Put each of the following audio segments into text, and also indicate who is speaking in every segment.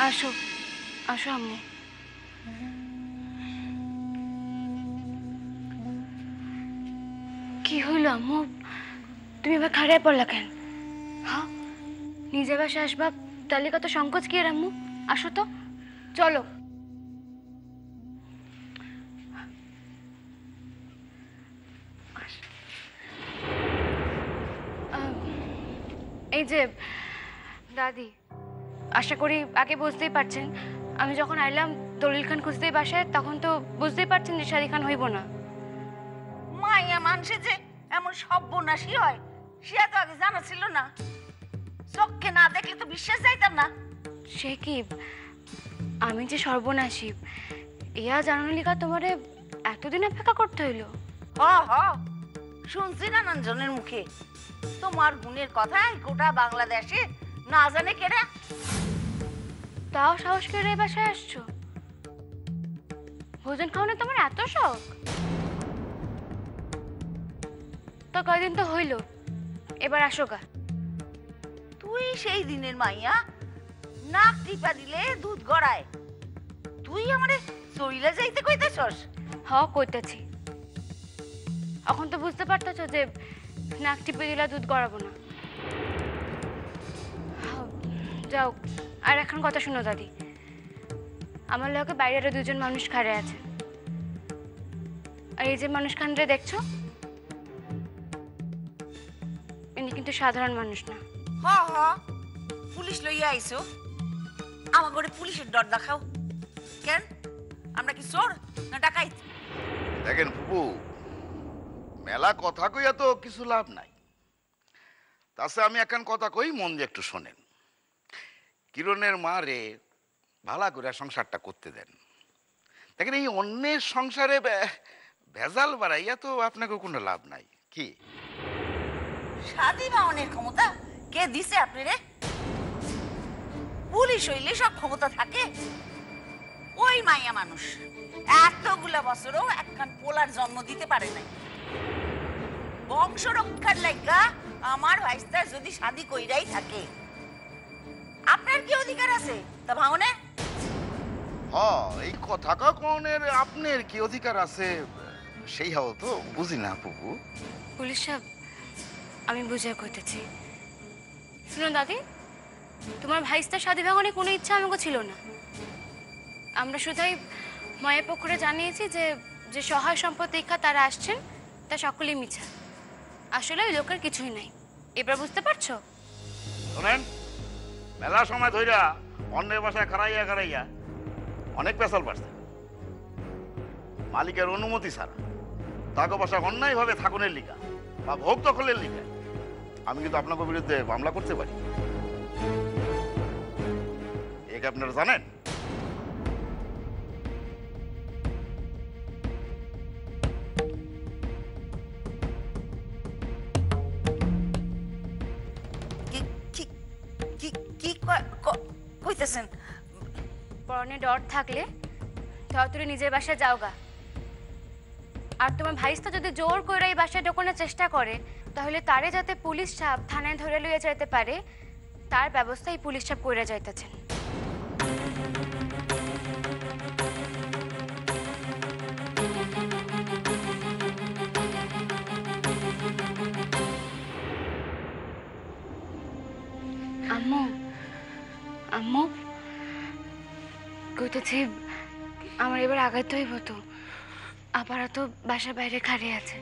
Speaker 1: আসো আসো আম্মু। কি হইল আম্মু? তুমি এবার খাড়ায় পড়লা কেন? হ্যাঁ, নিজে বাসা আসবা তাহলে কত সংকোচ কি এর আম্মু? আসো তো, চলো। এই যে দাদি, আশা করি আগে বুঝতেই পারছেন, আমি যখন আইলাম দলিল খান খুঁজতেই বাসায়, তখন তো বুঝতেই পারছেন যে শাদি খান হইব না।
Speaker 2: মাইয়া মানুষে যে এমন সর্বনাশী হয় সে তো আগে জানা ছিল না। চোখে না দেখলে তো বিশ্বাস যাইতাম না।
Speaker 1: সে কি, আমি যে সর্বনাশী ইয়া জানানো লিখা তোমারে এতদিন অপেক্ষা করতে হইল?
Speaker 2: হ হ, শুনছি নানান জনের মুখে তোমার গুণের কথাই গোটা বাংলাদেশে না জানে কেডা।
Speaker 1: তাও সাহস করে এই বাসায় আসছো? ভোজন খাওয়ানো তোমার এত শখ? তো কয়দিন তো হইল, এবার আসো গা।
Speaker 2: তুই সেই দিনের মাইয়া, নাক টিপা দিলে দুধ গড়ায়। তুই আমারে চইলা যাইতে কইতেছস?
Speaker 1: হ, কইতেছি। এখন তো বুঝতে পারতেছো যে নাক টিপে দিলে দুধ গড়াবো না। যাও, আর এখন কথা শুনো দাদি, আমার লোকে বাইরে দুজন মানুষ খাড়ে আছে, আর এই যে মানুষখানরে দেখছো, ইনি কিন্তু সাধারণ মানুষ না।
Speaker 2: হ হ, পুলিশ লইয়া আইছো? আমার ঘরে পুলিশের ডর দেখাও কেন? আমরা কি চোর না ডাকাইত?
Speaker 3: দেখেন ফুপু, মেলা কথা কইয়া তো কিছু লাভ নাই। তাছে আমি এখন কথা কই, মন দিয়ে একটু শোনেন। কিরণের মা রে ভালা করে সংসারটা করতে দেন। দেখেন, এই অন্যের সংসারে ভেজাল বাড়াইয়া তো আপনাকে কোনো লাভ নাই। কি
Speaker 2: শাদি বাউনের ক্ষমতা কে দিছে আপনি রে? পুলিশ হইলে সব ক্ষমতা থাকে? ওই মাইয়া মানুষ এতগুলা বছরও একখান পোলার জন্ম দিতে পারে নাই। বংশ রক্ষার লাইগা আমার ভাইস্তার যদি শাদি কইরাই থাকে, আপনার কি অধিকার আছে তা ভাঙনে?
Speaker 3: এই কথা কনের আপনার কি অধিকার আছে সেই হাও তো বুঝি না ফুপু।
Speaker 1: পুলিশ সাহেব, আমি বুঝে কইতেছি। শুনো দাদি, তোমার ভাইস্তার শাদি ভাঙনে কোনো ইচ্ছা আমাকে ছিল না। আমরা শুধুই মায়ের পক্ষরে জানিয়েছি যে যে সহায় সম্পদ দেখা তারা আসছেন তা সকলেই মিছা। আসলে ওই লোকের কিছুই নাই। এবার বুঝতে পারছো?
Speaker 3: শোনেন, মেলা সময় ধইরা অন্যের বাসায় খারাইয়া অনেক পেশাল পারছে। মালিকের অনুমতি ছাড়া তাকে বাসা অন্যায়ভাবে থাকুনের লিগা বা ভোগ দখলের লিগা আমি কিন্তু আপনাকে বিরুদ্ধে মামলা করতে পারি। একে আপনারা জানেন?
Speaker 2: কইতেছেন?
Speaker 1: পরনে ডর থাকলে তাড়াতাড়ি নিজের বাসায় যাও গা। আর তোমার ভাইস্তা যদি জোর করে এই বাসায় ঢোকানোর চেষ্টা করে, তাহলে তারে যাতে পুলিশ সাহেব থানায় ধরে লইয়া যাইতে পারে তার ব্যবস্থা এই পুলিশ সাহেব কইরা যাইতেছেন। আম্মু, আম্মু কইতেছি আমার এবার আগাইতে হইব তো। আবার তো বাসার বাইরে খাড়ে আছে।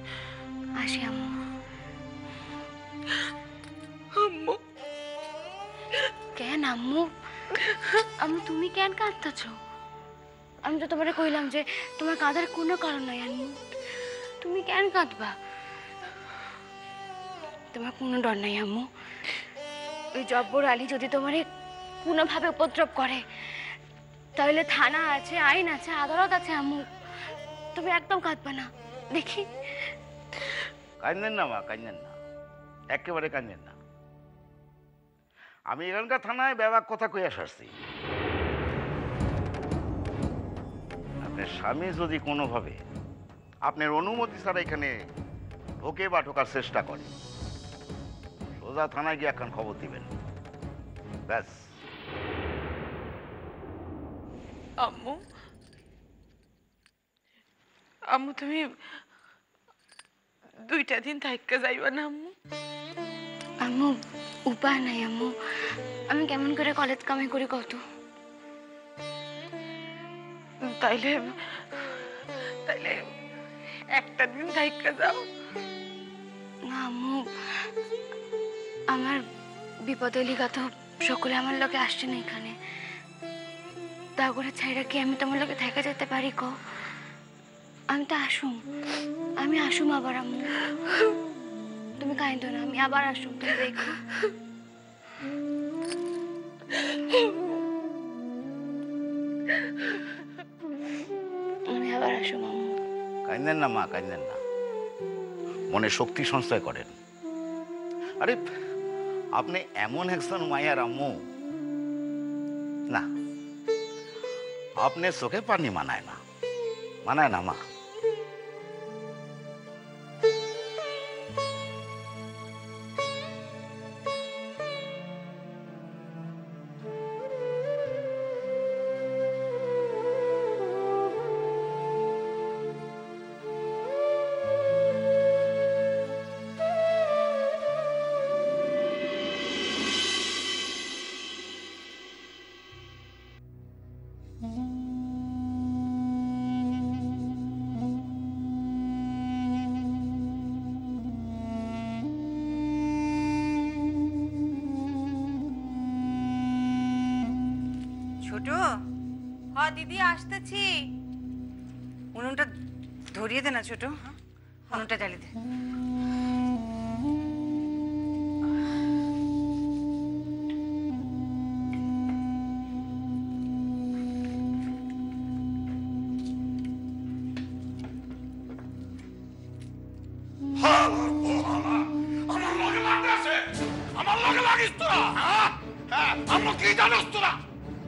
Speaker 1: আসি আম্মু।
Speaker 4: আম্মু,
Speaker 1: কেন আম্মু? আম্মু তুমি কেন কাঁদতেছ? আমি তো তোমারে কইলাম যে তোমার কাঁদার কোনো কারণ নাই আম্মু। তুমি কেন কাঁদবা? তোমার কোনো ডর নাই আম্মু। ওই জব্বর আলী যদি তোমারে কোনোভাবে উপদ্রব করে, তাহলে থানা আছে, আইন আছে, আদালত আছে আম্মু। তুমি একদম কাঁদবা না, দেখি।
Speaker 3: কাঁদেন না মা, কাঁদেন না, একেবারে কাঁদেন না। আমি এখানকার থানায় ব্যাপক কথা কইয়া সারছি। আপনার স্বামী যদি কোনোভাবে আপনার অনুমতি ছাড়া এখানে ঢোকে বা ঢোকার চেষ্টা করে, সোজা থানায় গিয়ে এখন খবর দিবেন, ব্যাস।
Speaker 4: আম্মু আম্মু তুমি 2টা দিন থাইকা যাইবা না আম্মু?
Speaker 1: আম্মু উপায় নাই আম্মু, আমি কেমন করে কলেজ কামাই করি কত?
Speaker 4: তাইলে তাইলে একটা দিন থাইকা যাও।
Speaker 1: না আম্মু, আমার বিপদে লিগা তো সকলে আমার লোকে আসছে না এখানে, তা করে ছাইরা কি আমি তোমার লোকে থাকা যেতে পারি ক? আমি তো আমি আসুম আবার আম্মু, তুমি কাঁদো না, আমি আবার আসুম, তুমি দেখো। আমি আবার আসুম আম্মু।
Speaker 3: কাঁদেন না মা, কাঁদেন না, মনে শক্তি সঞ্চয় করেন। আরে আপনি এমন একজন মায়ার আম্মু, না আপনার চোখে পানি মানায় না, মানায় না মা।
Speaker 5: ছোট, হ দিদি আসতেছি। উনুনটা ধরিয়ে দে না ছোট, উনুনটা জ্বালিয়ে দে।
Speaker 3: আমার লগে লাগতেছে, আমার লগে লাগিস তোরা, হ্যাঁ? হ্যাঁ, আমরা কি জানোস তোরা?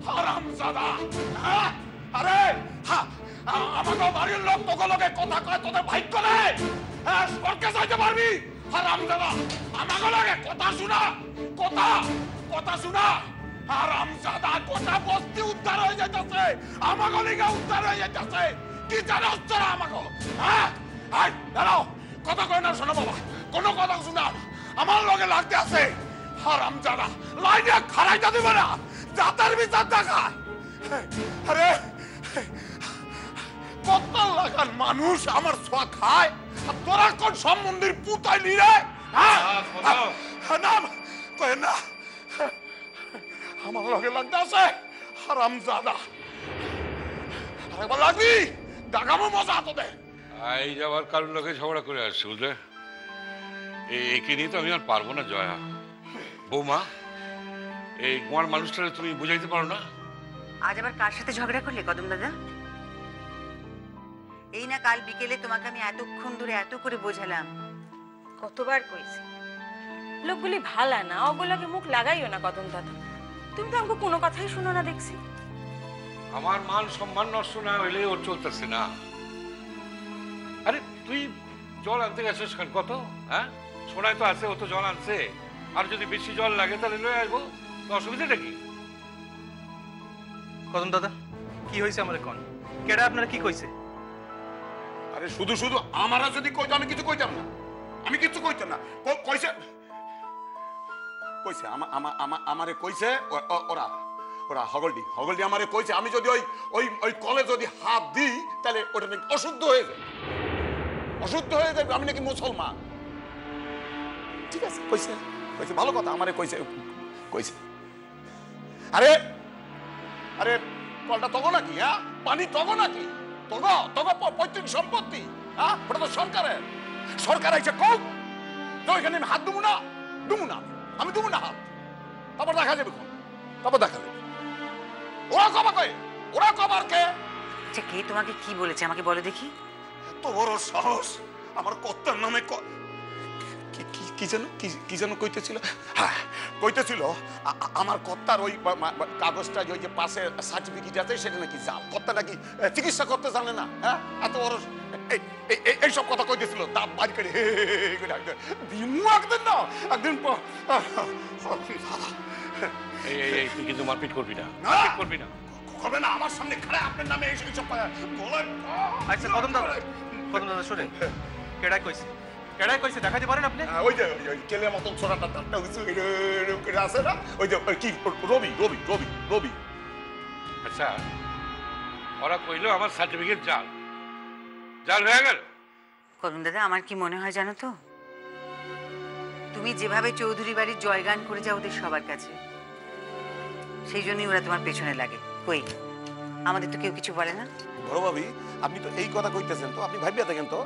Speaker 3: হারামজাদা, হ্যাঁ? আরে আমাকে বাড়ির লোক তোকে লগে কথা কয়, তোদের ভাগ্য নেই, হ্যাঁ? স্বর্গে যাইতে পারবি? হারামজাদা, আমাকে লগে কথা শোনা, কথা শোনা। হারামজাদা, গোটা বস্তি উদ্ধার হয়ে যাইতেছে, আমাকে লিগে উদ্ধার হয়ে যাইতেছে। কি জানোস তোরা আমাকে, হ্যাঁ? আয় দাঁড়াও, কথা কয় না শোনো বাবা, কোনো কথা শোনা, আমার লগে লাগতে আছে। হারামজাদা, লাইনে খারাইটা দিবে না, জাতের বিচার দেখায়। আরে কত লাগান মানুষ আমার ছোঁয়া খায়, আর তোরা কোন সম্বন্ধের পুতাইলি রে? নাম কয় না, আমার লগে লাগতে আছে। হারামজাদা, আরেকবার লাগবি, দাগামো মজা তোদের।
Speaker 6: এই যাবার কারোর লোকে ঝগড়া করে আসছে, বুঝলে? একে নিয়ে তো আমি আর পারবো না জয়া। বৌমা, এই কুমার মানুষটারে তুমি বুঝাইতে পারো না?
Speaker 5: আজ আবার কার সাথে ঝগড়া করলে কদম দাদা? এই না কাল বিকেলে তোমাকে আমি এতক্ষণ ধরে এত করে বোঝালাম, কতবার কইছি লোকগুলি ভালা না, ওগুলোকে মুখ লাগাইও না কদম দাদা। তুমি তো আমাকে কোনো কথাই শুনো না দেখছি।
Speaker 6: আমার মান সম্মান নষ্ট না হইলে ওর চলতেছে না। আরে তুই জল আনতে গেছিস কেন? কত, হ্যাঁ? শোনায় তো আছে ও তো জল আনছে, আর যদি বেশি জল লাগে তাহলে লয়ে আসবো, তো অসুবিধাটা কি?
Speaker 7: কদম দাদা, কি হয়েছে আমার কোন? কেডা আপনারা কি কইছে?
Speaker 3: আরে শুধু শুধু আমারা যদি কইতো আমি কিছু কইতাম না, আমি কিছু কইতাম না। কইছে কইছে আমারে কইছে ওরা ওরা হগলডি আমারে কইছে আমি যদি ওই ওই ওই কলে যদি হাত দিই তাহলে ওটা নাকি অশুদ্ধ হয়ে যাবে, অশুদ্ধ হয়ে যাবে, আমি নাকি মুসলমান। ঠিক আছে, কইছে কইছে ভালো কথা, আমারে কইছে কইছে। আরে আরে কলটা তগো নাকি, হ্যাঁ? পানি তগো নাকি? তগো তগো পৈতৃক সম্পত্তি, হ্যাঁ? ওটা তো সরকারের, সরকার আইছে কোক তো এখানে আমি হাত দেবো না, আমি দেবো না হাত, তারপর দেখা যাবে কোন, তারপর দেখা যাবে। ওরা কবা কয়, ওরা কবার কে?
Speaker 5: আচ্ছা, কে তোমাকে কি বলেছে আমাকে বলো দেখি।
Speaker 3: এত বড় সাহস আমার কর্তার নামে কি যেন কইতেছিল, হ্যাঁ কইতেছিল আমার কর্তার ওই কাগজটা ওই যে পাশে সার্টিফিকেট আছে সেটা নাকি জাল, কর্তা নাকি চিকিৎসা করতে জানে না, হ্যাঁ? এত বড় এইসব কথা কইতেছিল, দাঁত বাড়ি করে দিমু একদিন না একদিন।
Speaker 6: এই তুই কিন্তু মারপিট করবি না,
Speaker 3: মারপিট
Speaker 6: করবি না।
Speaker 8: করবে না আমার সামনে খারাপ আপনার নামে এইসব
Speaker 7: আচ্ছা কদম দাদা শুনেন কেডাই কইছে দেখাতে পারেন আপনি?
Speaker 8: ওই যে কেলের মতন ছোড়াটা তারটা আছে না ওই যে কি রবি রবি রবি রবি।
Speaker 6: আচ্ছা ওরা কইলো আমার সার্টিফিকেট জাল জাল হয়ে গেল।
Speaker 2: কদম দাদা আমার কি মনে হয় জানো তো, তুমি যেভাবে চৌধুরী বাড়ির জয়গান করে যাও ওদের সবার কাছে, সেই জন্যই ওরা তোমার পেছনে লাগে। কই আমাদের তো কেউ কিছু বলে না।
Speaker 8: বড় ভাবি আপনি তো এই কথা কইতেছেন, তো আপনি ভাবিয়া দেখেন তো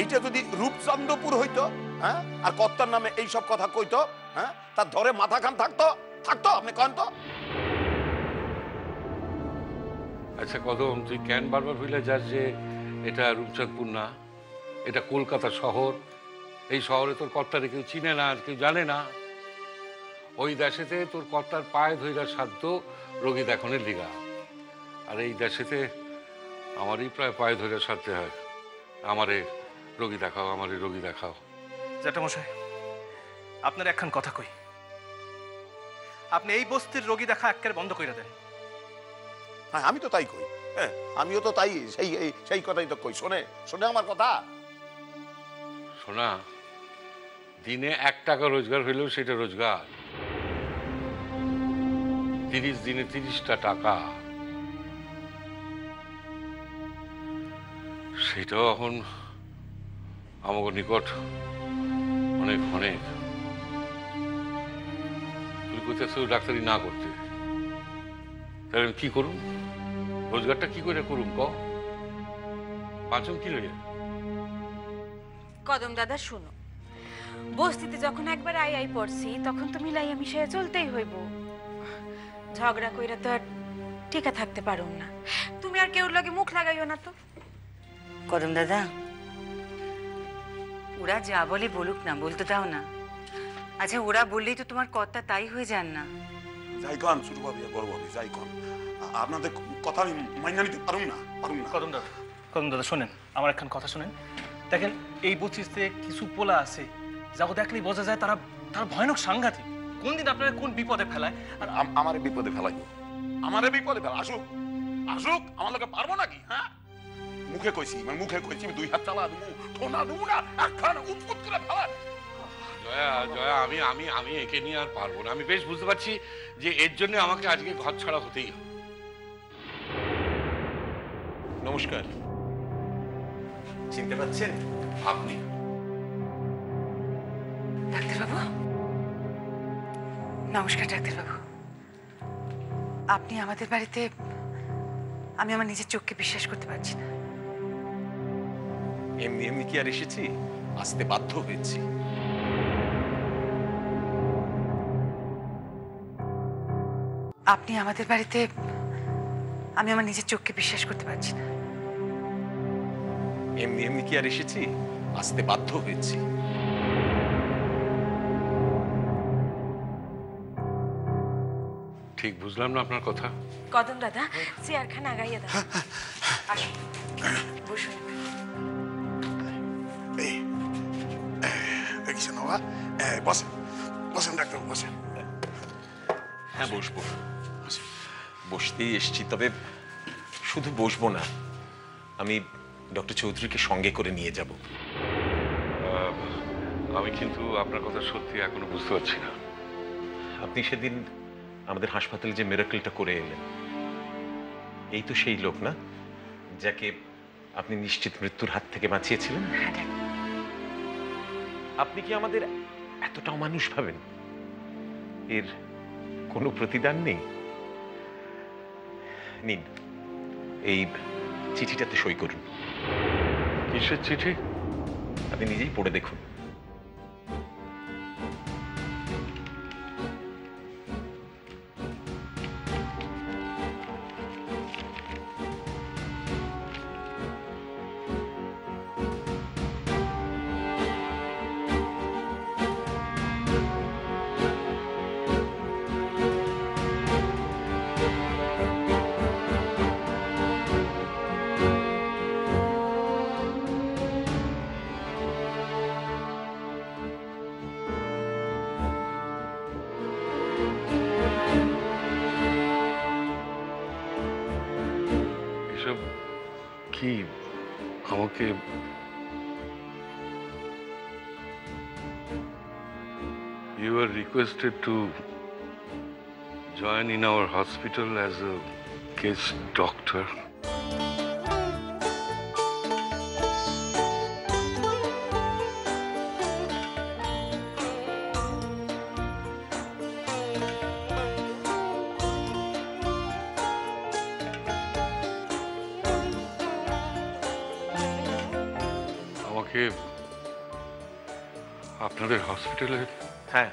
Speaker 8: এইটা যদি রূপচন্দ্রপুর হইতো, হ্যাঁ, আর কর্তার নামে এই সব কথা কইতো, হ্যাঁ, তার ধরে মাথা খান থাকতো আপনি কন তো।
Speaker 6: আচ্ছা কদম, তুই কেন বারবার ভুলে যাস যে এটা রূপচাঁদপুর না, এটা কলকাতা শহর। এই শহরে তোর কর্তারে কেউ চিনে না, কেউ জানে না। ওই দেশেতে তোর কর্তার পায়ে ধইরার সাধ্য রোগী দেখনের লিগা, আর এই দেশেতে আমারই প্রায় পায়ে ধরে সারতে হয়। আমারে রোগী দেখাও, আমারে রোগী দেখাও।
Speaker 7: জ্যাঠামশাই আপনার একখান কথা কই, আপনি এই বস্তির রোগী দেখা একেবারে বন্ধ করে দেন।
Speaker 8: হ্যাঁ আমি তো তাই কই, হ্যাঁ আমিও তো তাই সেই কথাই তো কই। শোনে আমার কথা।
Speaker 6: শোনা, দিনে 1 টাকা রোজগার হইলেও সেটা রোজগার, 30 দিনে 30টা টাকা, সেটাও এখন আমার নিকট অনেক অনেক। তুই কইতেছো ডাক্তারি না করতে, তাহলে আমি কি করুম? রোজগারটা কি করে করুম ক? বাঁচুম কি লইয়া?
Speaker 5: কদম দাদা শুনো, বস্তিতে যখন একবার আই পড়ছি তখন তো মিলাইয়া মিশাইয়া চলতেই হইব। ঝগড়া কইরা তো আর টিকা থাকতে পারুম না। তুমি আর কেউর লগে মুখ লাগাইও না তো।
Speaker 2: কদম দাদা ওরা যা বলে বলুক না, বলতে দাও না। আচ্ছা ওরা বললেই তো তোমার কর্তা তাই হয়ে যান না?
Speaker 8: যাই কন ছোট ভাবি বড় ভাবি যাই কন, আপনাদের কথা আমি মাইনা নিতে পারুম না।
Speaker 7: কদম দাদা শোনেন, আমার একখান কথা শোনেন। দেখেন এই বস্তিতে কিছু পোলা আছে যাকে দেখলেই বোঝা যায় তারা ভয়ানক সাংঘাতিক। কোন দিন আপনারা কোন বিপদে ফেলায়। আর
Speaker 8: আমারে বিপদে ফেলাইব, আসুক আমার লোকে পারবো নাকি? হ্যাঁ মুখে কইছি আমি 2 হাত চালা দেবো, ঠোনা দেবো না, একখান উৎপুত করে ফেলা।
Speaker 6: জয়া আমি একে নিয়ে আর পারবো না। আমি বেশ বুঝতে পারছি যে এর জন্য আমাকে আজকে ঘর ছাড়া হতেই হবে।
Speaker 9: নমস্কার, চিনতে পারছেন
Speaker 6: আপনি?
Speaker 2: ডাক্তারবাবু নমস্কার। ডাক্তারবাবু আপনি আমাদের বাড়িতে, আমি আমার নিজের চোখকে বিশ্বাস করতে পারছি না।
Speaker 9: এমনি কি আর এসেছি, আসতে বাধ্য হয়েছি।
Speaker 2: আপনি আমাদের বাড়িতে, আমি আমার নিজের চোখকে বিশ্বাস করতে পারছি না।
Speaker 9: এমনি কি আর এসেছি, আসতে বাধ্য হয়েছি।
Speaker 6: ঠিক বুঝলাম না আপনার কথা।
Speaker 5: কদম দাদা চেয়ারখানা আগাইয়া দাও। আসুন বসুন।
Speaker 8: বসেন ডাক্তার বসেন।
Speaker 9: হ্যাঁ বসবো, বসতেই এসছি। তবে শুধু বসবো না, আমি ডক্টর চৌধুরীকে সঙ্গে করে নিয়ে যাব।
Speaker 6: আমি কিন্তু আপনার কথা সত্যি এখনো বুঝতে পারছি না।
Speaker 9: আপনি সেদিন আমাদের হাসপাতালে যে মিরাকলটা করে এলেন, এই তো সেই লোক না যাকে আপনি নিশ্চিত মৃত্যুর হাত থেকে বাঁচিয়েছিলেন? আপনি কি আমাদের এতটাও মানুষ ভাবেন? এর কোনো প্রতিদান নেই। নিন, এই চিঠিটাতে সই করুন।
Speaker 6: কিসের চিঠি?
Speaker 9: আপনি নিজেই পড়ে দেখুন।
Speaker 6: আমাকে you are requested to join in our hospital as a guest doctor. আমাকে আপনাদের হসপিটালে
Speaker 9: হ্যাঁ,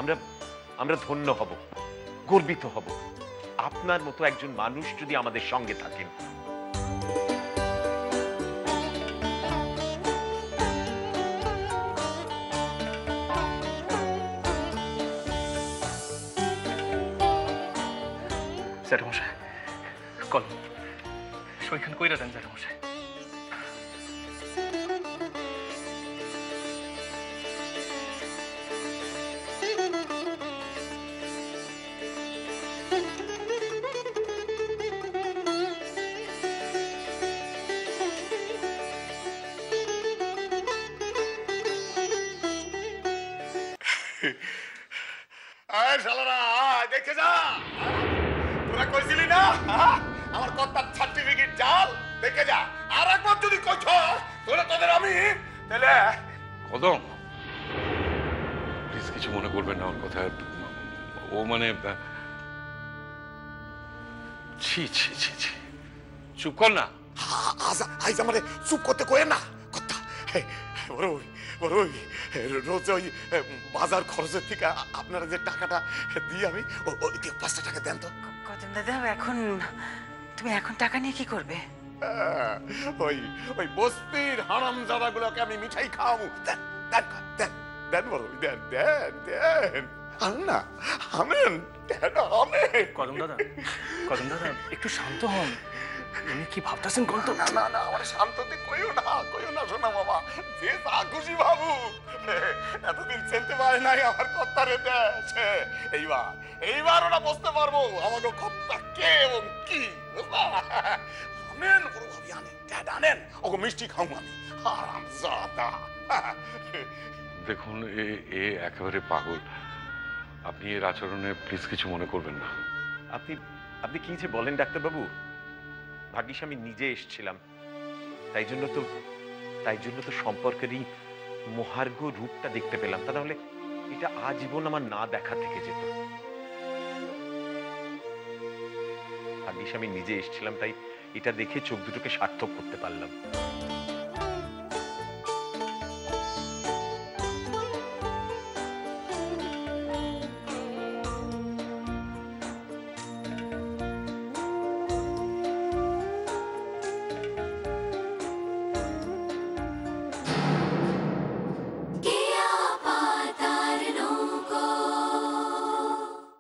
Speaker 9: আমরা আমরা ধন্য হব, গর্বিত হব আপনার মতো একজন মানুষ যদি আমাদের সঙ্গে থাকেন।
Speaker 7: জ্যাঠামশাই কলম সইখান কইরা দেন জ্যাঠামশাই।
Speaker 8: আয় শালারা, আয় দেখে যা। তোরা কইছিলি না আমার কর্তার সার্টিফিকেট জাল, দেখে যা। আর একবার যদি কইছ তোদের আমি তাহলে
Speaker 6: কদম, প্লিজ কিছু মনে করবেন না আমার কথা। ও মানে ছি ছি ছি ছি, চুপ কর না।
Speaker 8: আইজ আমারে চুপ করতে কয়ে না কর্তা। ওই রোজ ওই বাজার খরচের থেকে আপনারা যে টাকাটা দিই আমি, ওই 5টা টাকা দেন তো।
Speaker 5: কদম দাদা, এখন তুমি এখন টাকা নিয়ে কি করবে?
Speaker 8: ওই ওই বস্তির হারামজাদা গুলোকে আমি মিঠাই খাওয়াবো। দেন দেন দেন দেন বড়, দেন দেন দেন। না আমেন, দেন আমেন।
Speaker 7: কদম দাদা, কদম দাদা একটু শান্ত হন। উনি কি ভাবতেছেন কোন তো?
Speaker 8: না না না, আমার শান্ততে কইও না শোনা বাবা। যে তা খুশি বাবু, এতদিন চিনতে পারে নাই আমার কর্তারে দেশ। এইবার ওরা বুঝতে পারবো আমাকে কর্তা কে এবং কি। আনেন বড় ভাবি, আনেন ড্যাড, আনেন ওকে মিষ্টি খাও আমি। হারামজাদা।
Speaker 6: দেখুন, এ একেবারে পাগল। আপনি এর আচরণে প্লিজ কিছু মনে করবেন না।
Speaker 9: আপনি আপনি কি যে বলেন ডাক্তারবাবু, ভাগ্যিস আমি নিজে এসেছিলাম, তাই জন্য তো সম্পর্কেরই মহার্ঘ রূপটা দেখতে পেলাম। তা নাহলে এটা আজীবন আমার না দেখা থেকে যেত। ভাগ্যিস আমি নিজে এসেছিলাম, তাই এটা দেখে চোখ দুটোকে সার্থক করতে পারলাম।